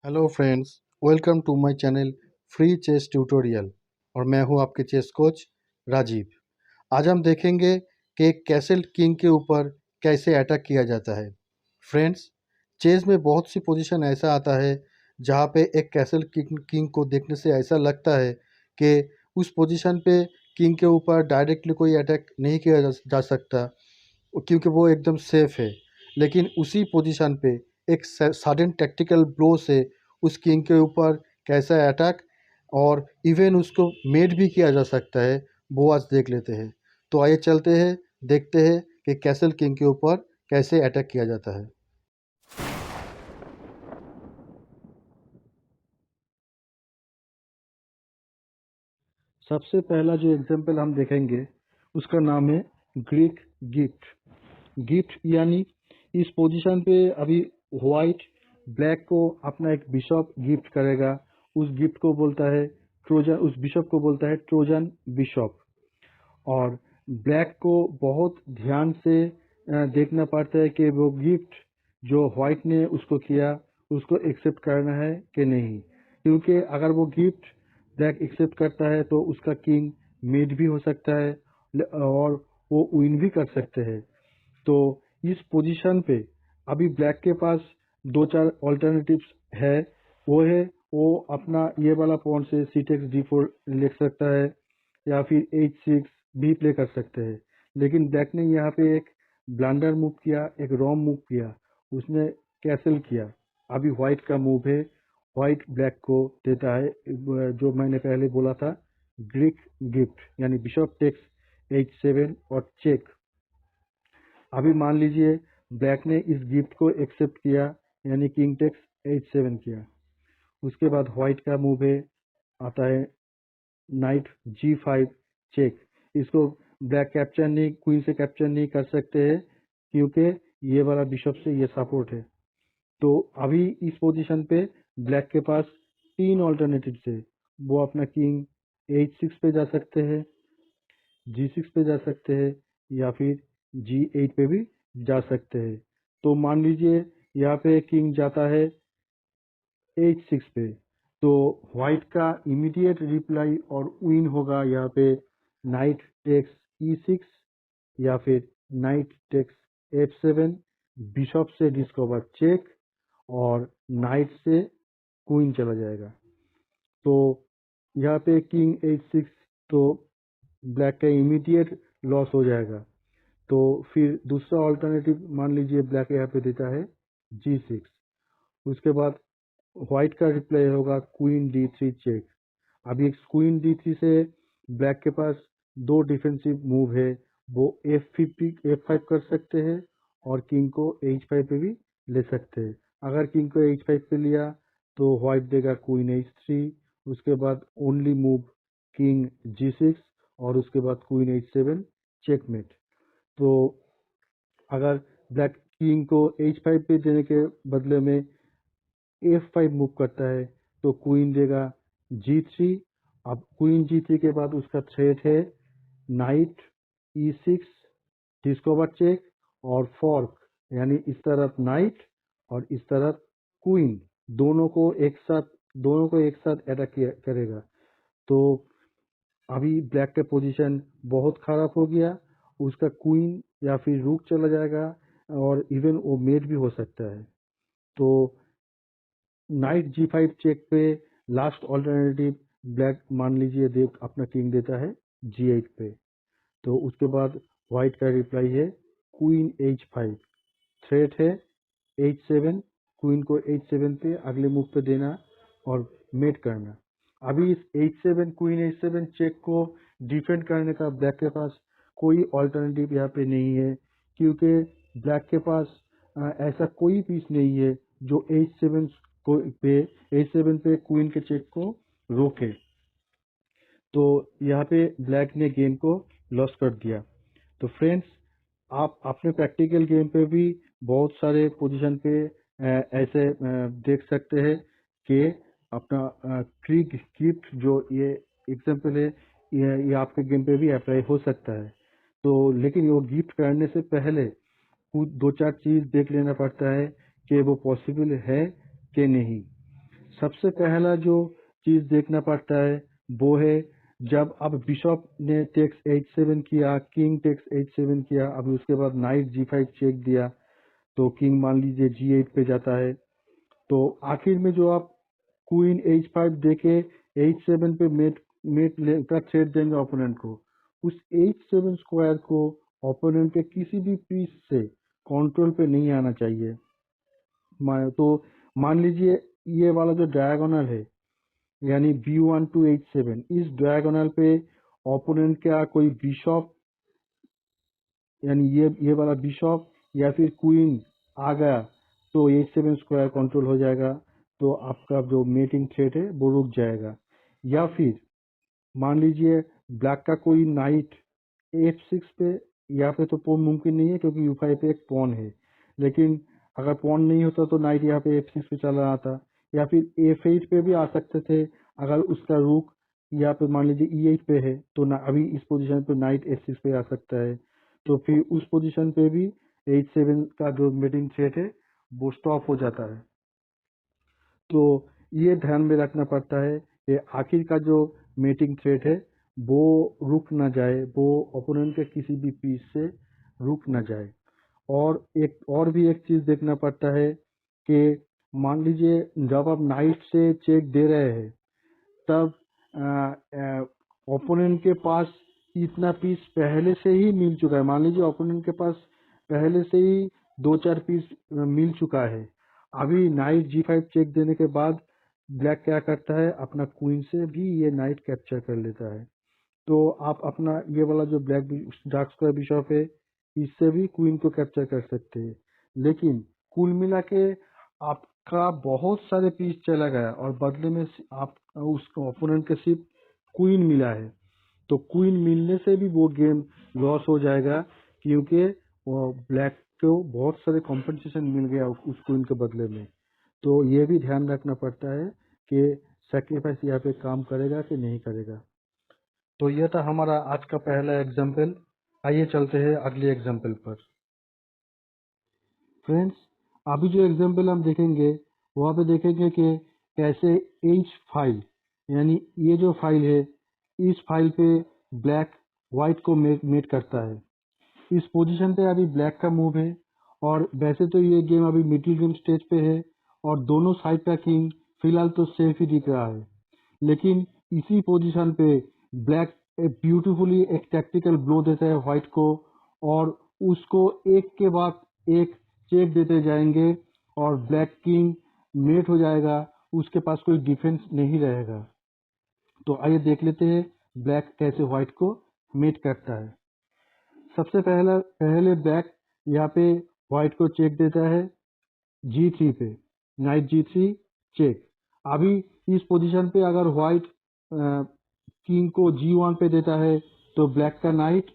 Hello friends, welcome to my channel free chess tutorial. और मैं हूं आपके चेस कोच राजीव। आज हम देखेंगे कि एक कैसल किंग के ऊपर कैसे अटैक किया जाता है। फ्रेंड्स, चेस में बहुत सी पोजीशन ऐसा आता है जहां पे एक कैसल किंग को देखने से ऐसा लगता है कि उस पोजीशन पे किंग के ऊपर डायरेक्टली कोई अटैक नहीं किया जा सकता, क्योंकि वो एकदम सेफ है। लेकिन उसी पोजीशन पे एक सडन टैक्टिकल ब्लो से उस किंग के ऊपर कैसा अटैक और इवन उसको मेट भी किया जा सकता है, वो आज देख लेते हैं। तो आइए चलते हैं, देखते हैं कि कैसल किंग के ऊपर कैसे अटैक किया जाता है। सबसे पहला जो एग्जाम्पल हम देखेंगे उसका नाम है ग्रीक गिफ्ट। गिफ्ट यानी इस पोजीशन पे अभी व्हाइट ब्लैक को अपना एक बिशप गिफ्ट करेगा। उस गिफ्ट को बोलता है ट्रोजन, उस बिशप को बोलता है ट्रोजन बिशप। और ब्लैक को बहुत ध्यान से देखना पड़ता है कि वो गिफ्ट जो व्हाइट ने उसको किया उसको एक्सेप्ट करना है कि नहीं, क्योंकि अगर वो गिफ्ट ब्लैक एक्सेप्ट करता है तो उसका किंग मेट भी हो सकता है और वो विन भी कर सकते हैं। तो इस पोजीशन पे अभी ब्लैक के पास दो चार ऑल्टरनेटिव्स है। वो है, वो अपना ये वाला पॉन से C6 D4 ले सकता है या फिर H6 भी प्ले कर सकते हैं। लेकिन ब्लैक ने यहाँ पे एक ब्लंडर मूव किया, एक रॉन्ग मूव किया, उसने कैसल किया। अभी व्हाइट का मूव है, व्हाइट ब्लैक को देता है जो मैंने पहले बोला था, ग्रीक गिफ्ट, यानी बिशप टेक्स H7 और चेक। अभी मान लीजिए ब्लैक ने इस गिफ्ट को एक्सेप्ट किया, यानी किंग टेक्स H7 किया। उसके बाद व्हाइट का मूव है, आता है नाइट G5 चेक। इसको ब्लैक कैप्चर नहीं, क्वीन से कैप्चर नहीं कर सकते हैं, क्योंकि ये वाला बिशप से ये सपोर्ट है। तो अभी इस पोजीशन पे ब्लैक के पास तीन ऑल्टरनेटिव्स है। वो अपना किंग H6 पे जा सकते हैं, G6 पे जा सकते हैं, या फिर G8 पे भी जा सकते हैं। तो मान लीजिए यहाँ पे किंग जाता है H6 पे, तो व्हाइट का इमीडिएट रिप्लाई और विन होगा यहाँ पे नाइट टेक्स E6 या फिर नाइट टेक्स F7, बिशप से डिस्कवर चेक और नाइट से क्वीन चला जाएगा। तो यहाँ पे किंग H6, तो ब्लैक का इमीडिएट लॉस हो जाएगा। तो फिर दूसरा ऑल्टरनेटिव मान लीजिए ब्लैक यहाँ पे देता है G6। उसके बाद व्हाइट का रिप्लाई होगा क्वीन D3 चेक। अभी एक क्वीन D3 से ब्लैक के पास दो डिफेंसिव मूव है। वो F5 कर सकते हैं और किंग को H5 पे भी ले सकते हैं। अगर किंग को H5 पे लिया तो व्हाइट देगा क्वीन H3, उसके बाद ओनली मूव किंग G6 और उसके बाद क्वीन H7 चेकमेट। तो अगर ब्लैक किंग को H5 पे देने के बदले में F5 मूव करता है तो क्वीन देगा G3। अब क्वीन G3 के बाद उसका थ्रेट है नाइट E6 डिस्कवर चेक और फॉर्क, यानी इस तरफ नाइट और इस तरफ क्वीन, दोनों को एक साथ अटैक करेगा। तो अभी ब्लैक का पोजीशन बहुत खराब हो गया। उसका क्वीन या फिर रूक चला जाएगा और इवन वो मेट भी हो सकता है। तो नाइट G5 चेक पे लास्ट ऑल्टरनेटिव ब्लैक मान लीजिए देख अपना किंग देता है G8 पे। तो उसके बाद व्हाइट का रिप्लाई है क्वीन H5, थ्रेट है H7, क्वीन को H7 पे अगले मूव पे देना और मेट करना। अभी इस H7 क्वीन H7 चेक को डिफेंड करने का ब्लैक के पास कोई ऑल्टरनेटिव यहाँ पे नहीं है, क्योंकि ब्लैक के पास ऐसा कोई पीस नहीं है जो H7 पे क्वीन के चेक को रोके। तो यहाँ पे ब्लैक ने गेम को लॉस कर दिया। तो फ्रेंड्स, आप अपने प्रैक्टिकल गेम पे भी बहुत सारे पोजीशन पे ऐसे देख सकते हैं कि अपना क्रिक गिफ्ट जो ये एग्जाम्पल है, ये आपके गेम पे भी अप्लाई हो सकता है। तो लेकिन वो गिफ्ट करने से पहले कुछ दो चार चीज देख लेना पड़ता है कि वो पॉसिबल है कि नहीं। सबसे पहला जो चीज देखना पड़ता है वो है जब अब बिशप ने टेक्स H7 किया, किंग टेक्स H7 किया, अभी उसके बाद नाइट G5 चेक दिया, तो किंग मान लीजिए G8 पे जाता है। तो आखिर में जो आप क्वीन H5 देके H7 पे मेट मेट का थ्रेट देंगे ओपोनेंट को, उस H7 स्क्वायर को ओपोनेंट के किसी भी पीस से कंट्रोल पे नहीं आना चाहिए। तो मान लीजिए ये वाला जो डायगोनल है यानी B1 टू H7, इस डायगोनल पे ओपोनेंट का कोई बिशप यानी ये वाला बिशप या फिर क्वीन आ गया तो H7 स्क्वायर कंट्रोल हो जाएगा, तो आपका जो मेटिंग थ्रेट है वो रुक जाएगा। या फिर मान लीजिए ब्लैक का कोई नाइट F6 पे, या फिर तो पॉन मुमकिन नहीं है क्योंकि U5 पे एक पॉन है, लेकिन अगर पॉन नहीं होता तो नाइट यहाँ पे F6 पे चला आता, या फिर F8 पे भी आ सकते थे अगर उसका रुक यहाँ पे मान लीजिए E8 पे है तो ना अभी इस पोजीशन पे नाइट F6 पे आ सकता है, तो फिर उस पोजीशन पे भी H7 का जो मेटिंग थ्रेट है वो स्टॉप हो जाता है। तो ये ध्यान में रखना पड़ता है कि आखिर का जो मेटिंग थ्रेट है वो रुक ना जाए, वो ओपोनेंट के किसी भी पीस से रुक ना जाए। और एक चीज देखना पड़ता है कि मान लीजिए जब आप नाइट से चेक दे रहे हैं तब ओपोनेंट के पास इतना पीस पहले से ही मिल चुका है। मान लीजिए ओपोनेंट के पास पहले से ही 2-4 पीस मिल चुका है, अभी नाइट G5 चेक देने के बाद ब्लैक क्या करता है, अपना क्वीन से भी ये नाइट कैप्चर कर लेता है। तो आप अपना ये वाला जो ब्लैक डार्क स्क्वायर बिशप है इससे भी क्वीन को कैप्चर कर सकते हैं, लेकिन कुल मिला के आपका बहुत सारे पीस चला गया और बदले में आप उसको ओपोनेंट के सिर्फ क्वीन मिला है, तो क्वीन मिलने से भी वो गेम लॉस हो जाएगा क्योंकि वो ब्लैक को बहुत सारे कॉम्पनसेशन मिल गया उस क्वीन के बदले में। तो ये भी ध्यान रखना पड़ता है कि सेक्रीफाइस यहाँ पे काम करेगा कि नहीं करेगा। तो ये था हमारा आज का पहला एग्जाम्पल। आइए चलते हैं अगले एग्जाम्पल पर। फ्रेंड्स, अभी जो एग्जाम्पल हम देखेंगे वहाँ पे देखेंगे कि कैसे H फाइल यानी ये जो फाइल है इस फाइल पे ब्लैक व्हाइट को मेट करता है। इस पोजीशन पे अभी ब्लैक का मूव है और वैसे तो ये गेम अभी मिडिल गेम स्टेज पे है और दोनों साइड का किंग फिलहाल तो सेफ ही दिख रहा है, लेकिन इसी पोजीशन पे ब्लैक ब्यूटीफुली एक टैक्टिकल ब्लो देता है व्हाइट को और उसको एक के बाद एक चेक देते जाएंगे और ब्लैक किंग मेट हो जाएगा, उसके पास कोई डिफेंस नहीं रहेगा। तो आइए देख लेते हैं ब्लैक कैसे व्हाइट को मेट करता है। सबसे पहले ब्लैक यहाँ पे व्हाइट को चेक देता है G3 पे, नाइट G3 चेक। अभी इस पोजीशन पे अगर व्हाइट किंग को G1 पे देता है तो ब्लैक का नाइट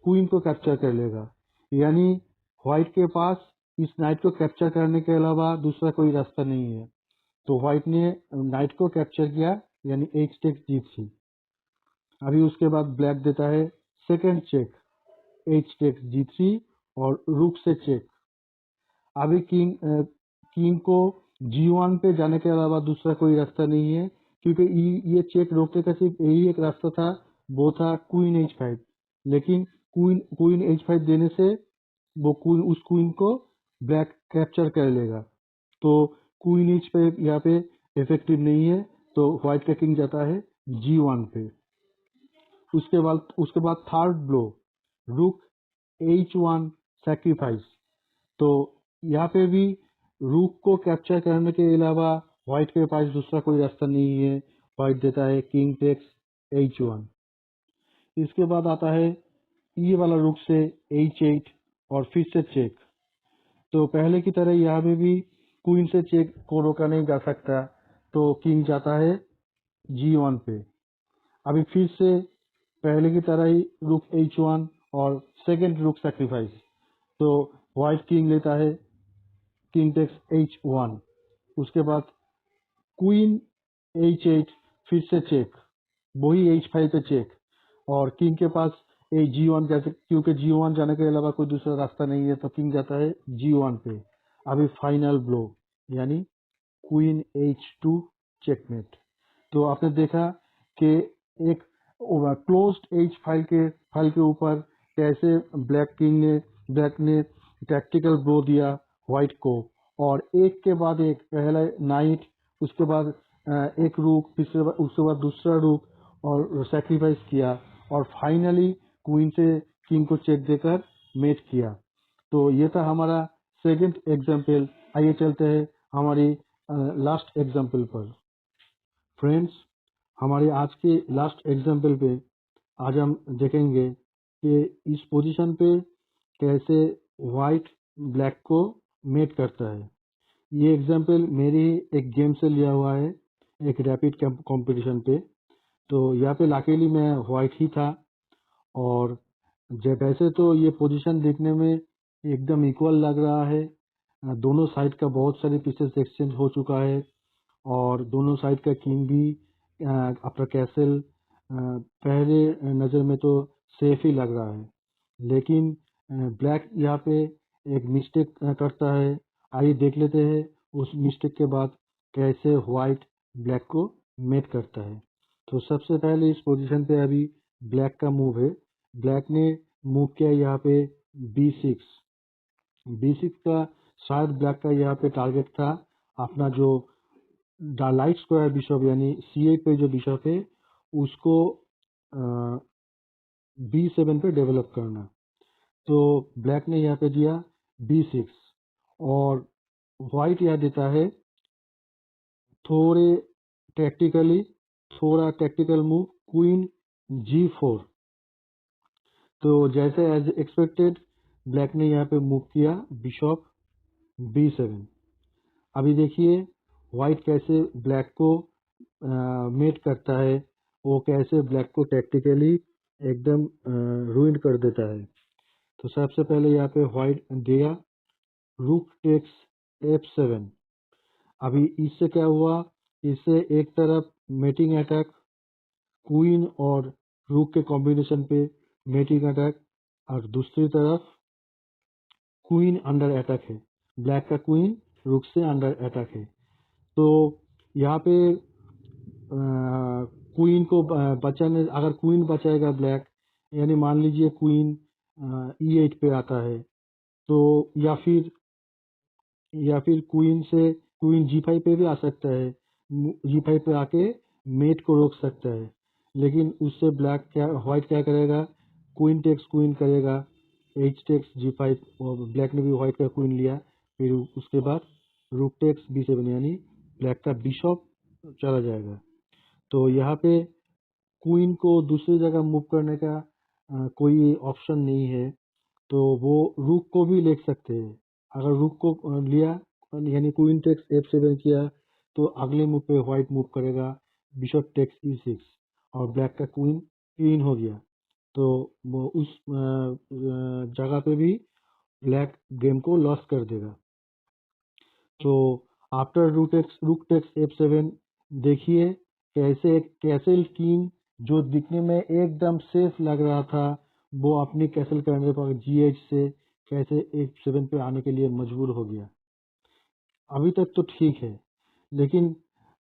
क्वीन को कैप्चर कर लेगा, यानी व्हाइट के पास इस नाइट को कैप्चर करने के अलावा दूसरा कोई रास्ता नहीं है। तो व्हाइट ने नाइट को कैप्चर किया यानी H टेक्स G3। अभी उसके बाद ब्लैक देता है second check H takes G3 और रुक से चेक। अभी किंग को G1 पे जाने के अलावा दूसरा कोई रास्ता नहीं है क्योंकि ये चेक रोकने का सिर्फ यही एक रास्ता था, वो था क्वीन H5, लेकिन क्वीन H5 देने से वो उस क्वीन को ब्लैक कैप्चर कर लेगा, तो क्वीन H5 यहाँ पे इफेक्टिव नहीं है, तो व्हाइट का किंग जाता है G1 पे। उसके बाद थर्ड ब्लो रुक H1 सैक्रिफाइस। तो यहाँ पे भी रूक को कैप्चर करने के अलावा व्हाइट के पास दूसरा कोई रास्ता नहीं है, व्हाइट देता है किंग टेक्स H1। इसके बाद आता है ये वाला रूक से H8 और फिर से चेक। तो पहले की तरह यहाँ पे भी क्वीन से चेक को रोका नहीं जा सकता, तो किंग जाता है G1 पे। अभी फिर से पहले की तरह ही रुक H1 और सेकेंड रुक सैक्रिफाइस, तो व्हाइट किंग लेता है किंग टेक्स H1। उसके बाद क्वीन H8 फिर से चेक, वही H5 पे चेक और किंग के पास G1 जैसे क्योंकि G1 जाने के अलावा कोई दूसरा रास्ता नहीं है तो किंग जाता है G1 पे। अभी फाइनल ब्लो यानी क्वीन H2 चेकमेट। तो आपने देखा कि एक क्लोज्ड एज फाइल के ऊपर कैसे ब्लैक ने टैक्टिकल ब्लो दिया व्हाइट को, और एक के बाद एक, पहले नाइट, उसके बाद एक रूक, उसके बाद दूसरा रूक और सेक्रीफाइस किया, और फाइनली क्वीन से किंग को चेक देकर मेट किया। तो ये था हमारा सेकंड एग्जाम्पल। आइए चलते हैं हमारी लास्ट एग्जाम्पल पर। फ्रेंड्स, हमारे आज के लास्ट एग्जाम्पल पे आज हम देखेंगे कि इस पोजीशन पे कैसे वाइट ब्लैक को मेट करता है। ये एग्जाम्पल मेरी एक गेम से लिया हुआ है, एक रैपिड कंपटीशन पे। तो यहाँ पे लाकेली मैं वाइट ही था, और जब वैसे तो ये पोजीशन देखने में एकदम इक्वल लग रहा है। दोनों साइड का बहुत सारे पीसेस एक्सचेंज हो चुका है, और दोनों साइड का किंग भी अपना कैसल पहले नज़र में तो सेफ ही लग रहा है। लेकिन ब्लैक यहाँ पे एक मिस्टेक करता है। आइए देख लेते हैं उस मिस्टेक के बाद कैसे व्हाइट ब्लैक को मेट करता है। तो सबसे पहले इस पोजीशन पे अभी ब्लैक का मूव है। ब्लैक ने मूव किया यहाँ पे B6। B6 का शायद ब्लैक का यहाँ पे टारगेट था अपना जो लाइट स्क्वायर बिशप यानी C8 पे जो बिशप है उसको B7 पे डेवलप करना। तो ब्लैक ने यहाँ पे दिया B6, और व्हाइट यहाँ देता है थोड़े थोड़ा टैक्टिकल मूव क्वीन G4। तो जैसे एज एक्सपेक्टेड ब्लैक ने यहाँ पे मूव किया बिशप B7। अभी देखिए व्हाइट कैसे ब्लैक को मेट करता है, वो कैसे ब्लैक को टैक्टिकली एकदम रूइन कर देता है। तो सबसे पहले यहाँ पे व्हाइट दिया रूक टेक्स F7। अभी इससे क्या हुआ, इससे एक तरफ मेटिंग अटैक क्वीन और रूक के कॉम्बिनेशन पे मेटिंग अटैक, और दूसरी तरफ क्वीन अंडर अटैक है। ब्लैक का क्वीन रूक से अंडर अटैक है। तो यहाँ पे क्वीन को बचाने, अगर क्वीन बचाएगा ब्लैक, यानी मान लीजिए क्वीन E8 पे आता है, तो या फिर क्वीन G5 पे भी आ सकता है। G5 पे आके मेट को रोक सकता है। लेकिन उससे व्हाइट क्या करेगा, क्वीन टेक्स क्वीन करेगा, H टेक्स G5, और ब्लैक ने भी व्हाइट का क्वीन लिया। फिर उसके बाद रूक टेक्स B7 यानी ब्लैक का बिशप चला जाएगा। तो यहाँ पे क्वीन को दूसरी जगह मूव करने का कोई ऑप्शन नहीं है, तो वो रूक को भी ले सकते हैं। अगर रूक को लिया यानी क्वीन टेक्स F7 किया, तो अगले मूव पे व्हाइट मूव करेगा बिशप टेक्स E6, और ब्लैक का क्वीन क्लीन हो गया। तो वो उस जगह पे भी ब्लैक गेम को लॉस कर देगा। तो आफ्टर रूक टेक्स F7 देखिए कैसे एक कैसल किंग जो दिखने में एकदम सेफ लग रहा था, वो अपनी कैसल करने पर G8 से कैसे F7 पे आने के लिए मजबूर हो गया। अभी तक तो ठीक है, लेकिन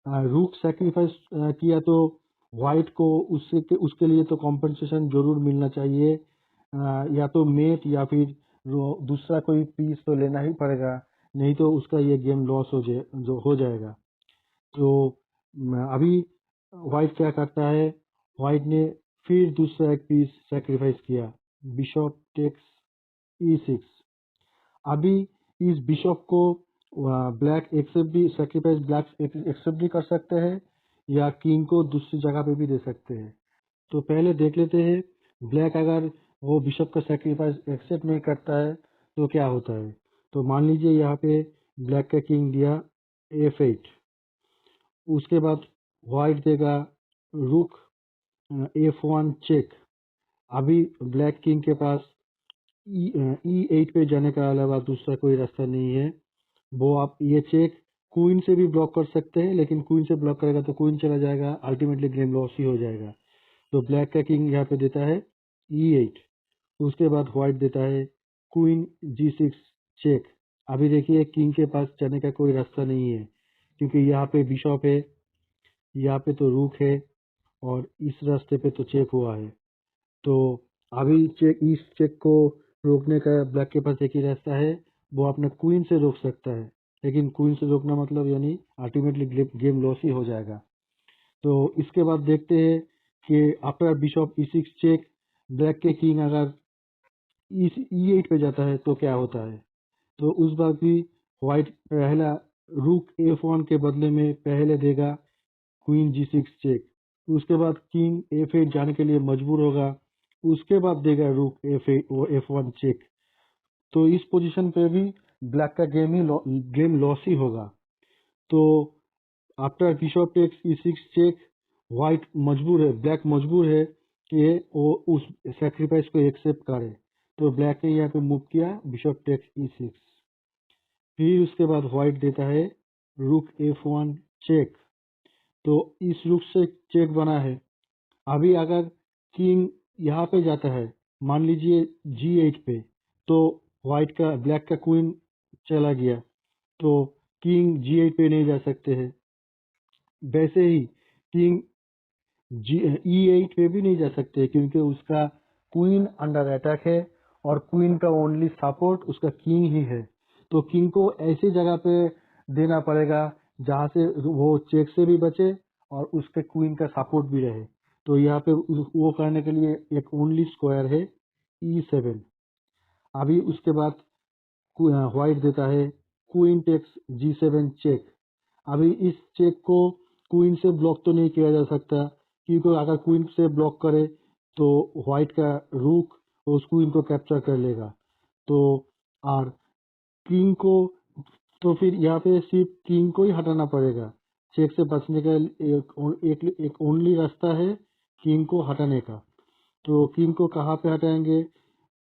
रूक सैक्रिफाइस किया तो व्हाइट को उसके लिए तो कॉम्पनसेशन जरूर मिलना चाहिए। या तो मेट या फिर दूसरा कोई पीस तो लेना ही पड़ेगा, नहीं तो उसका ये गेम लॉस हो जाएगा। तो अभी व्हाइट क्या करता है, व्हाइट ने फिर दूसरा एक पीस सैक्रिफाइस किया बिशप टेक्स E6। अभी इस बिशप को ब्लैक एक्सेप्ट भी कर सकते हैं, या किंग को दूसरी जगह पे भी दे सकते हैं। तो पहले देख लेते हैं ब्लैक अगर वो बिशप का सेक्रीफाइस एक्सेप्ट नहीं करता है तो क्या होता है। तो मान लीजिए यहाँ पे ब्लैक का किंग दिया F8, उसके बाद व्हाइट देगा रुक F1 चेक। अभी ब्लैक किंग के पास E8 पे जाने का अलावा दूसरा कोई रास्ता नहीं है। वो आप ये चेक क्वीन से भी ब्लॉक कर सकते हैं, लेकिन क्वीन से ब्लॉक करेगा तो क्वीन चला जाएगा, अल्टीमेटली गेम लॉस ही हो जाएगा। तो ब्लैक का किंग यहाँ पे देता है E8, उसके बाद व्हाइट देता है क्वीन G6 चेक। अभी देखिए किंग के पास जाने का कोई रास्ता नहीं है, क्योंकि यहाँ पे बिशप है, यहाँ पे तो रुक है और इस रास्ते पे तो चेक हुआ है। तो अभी इस चेक को रोकने का ब्लैक के पास एक ही रास्ता है, वो अपने क्वीन से रोक सकता है। लेकिन क्वीन से रोकना मतलब यानी अल्टीमेटली गेम लॉस ही हो जाएगा। तो इसके बाद देखते हैं कि after bishop E6 check, black के किंग अगर E8 पे जाता है तो क्या होता है। तो उस बार भी व्हाइट पहला रूक F1 के बदले में पहले देगा क्वीन G6 चेक। उसके बाद किंग F8 जाने के लिए मजबूर होगा, उसके बाद देगा रूक F1 चेक। तो इस पोजीशन पे भी ब्लैक का गेम लॉस ही होगा। तो after bishop takes E6 check, white मजबूर है, ब्लैक मजबूर है कि वो उस सेक्रीफाइस को एक्सेप्ट करे। तो ब्लैक ने यहाँ पे मूव किया बिशॉप टेक्स E6। फिर उसके बाद व्हाइट देता है रुक F1 चेक। तो इस रुक से चेक बना है। अभी अगर किंग यहाँ पे जाता है, मान लीजिए G8 पे, तो ब्लैक का क्वीन चला गया, तो किंग G8 पे नहीं जा सकते हैं। वैसे ही किंग E8 पे भी नहीं जा सकते क्योंकि उसका क्वीन अंडर अटैक है और क्वीन का ओनली सपोर्ट उसका किंग ही है। तो किंग को ऐसी जगह पे देना पड़ेगा जहाँ से वो चेक से भी बचे और उसके क्वीन का सपोर्ट भी रहे। तो यहाँ पे वो करने के लिए एक ओनली स्क्वायर है E7। अभी उसके बाद व्हाइट देता है क्वीन टेक्स G7 चेक। अभी इस चेक को क्वीन से ब्लॉक तो नहीं किया जा सकता क्योंकि अगर क्वीन से ब्लॉक करे तो व्हाइट का रूक उस क्वीन को कैप्चर कर लेगा। तो और किंग को, तो फिर यहाँ पे सिर्फ किंग को ही हटाना पड़ेगा। चेक से बचने का एक ओनली रास्ता है किंग को हटाने का। तो किंग को कहाँ पे हटाएंगे,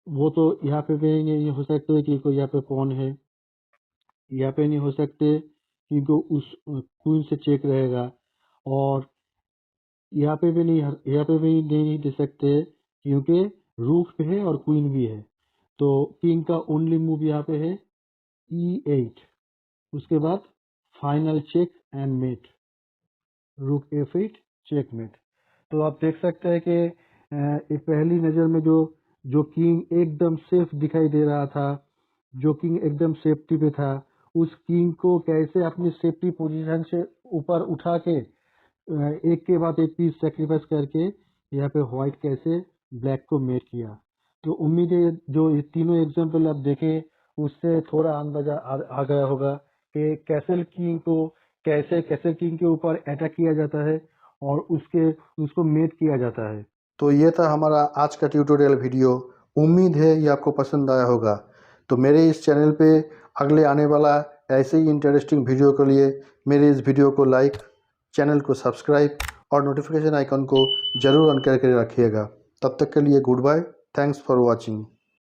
वो तो यहाँ पे भी नहीं हो सकते क्योंकि यहाँ पे पॉन है, यहाँ पे नहीं हो सकते क्योंकि उस क्वीन से चेक रहेगा, और यहाँ पे भी नहीं दे सकते क्योंकि रूक पे है और क्वीन भी है। तो किंग का ओनली मूव यहाँ पे है E8। उसके बाद फाइनल चेक एंड मेट, रूक F8 चेकमेट। तो आप देख सकते हैं कि एक पहली नज़र में जो किंग एकदम सेफ दिखाई दे रहा था, जो किंग एकदम सेफ्टी पे था, उस किंग को कैसे अपनी सेफ्टी पोजीशन से ऊपर उठा के एक के बाद एक पीस सेक्रीफाइस करके यहाँ पे व्हाइट कैसे ब्लैक को मेट किया। तो उम्मीद है जो ये तीनों एग्जांपल आप देखे उससे थोड़ा अंदाजा आ गया होगा कि कैसल किंग के ऊपर अटैक किया जाता है और उसको मेट किया जाता है। तो ये था हमारा आज का ट्यूटोरियल वीडियो। उम्मीद है ये आपको पसंद आया होगा। तो मेरे इस चैनल पे अगले आने वाला ऐसे ही इंटरेस्टिंग वीडियो के लिए मेरे इस वीडियो को लाइक, चैनल को सब्सक्राइब और नोटिफिकेशन आइकन को जरूर ऑन करके रखिएगा। तब तक के लिए goodbye, thanks for watching.